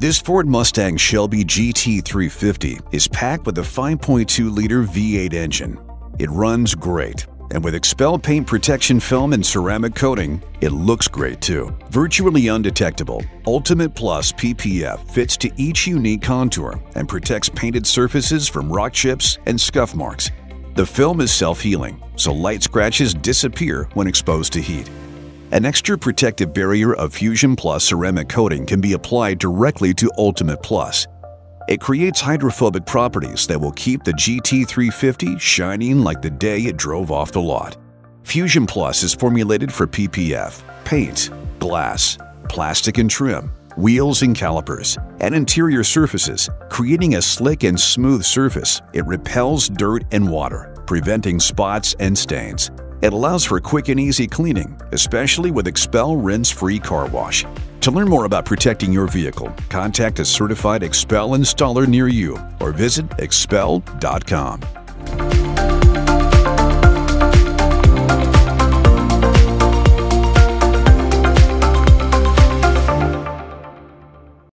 This Ford Mustang Shelby GT350 is packed with a 5.2-liter V8 engine. It runs great, and with XPEL Paint Protection film and ceramic coating, it looks great too. Virtually undetectable, Ultimate Plus PPF fits to each unique contour and protects painted surfaces from rock chips and scuff marks. The film is self-healing, so light scratches disappear when exposed to heat. An extra protective barrier of Fusion Plus ceramic coating can be applied directly to Ultimate Plus. It creates hydrophobic properties that will keep the GT350 shining like the day it drove off the lot. Fusion Plus is formulated for PPF, paint, glass, plastic and trim, wheels and calipers, and interior surfaces, creating a slick and smooth surface. It repels dirt and water, preventing spots and stains. It allows for quick and easy cleaning, especially with XPEL rinse-free car wash. To learn more about protecting your vehicle, contact a certified XPEL installer near you or visit xpel.com.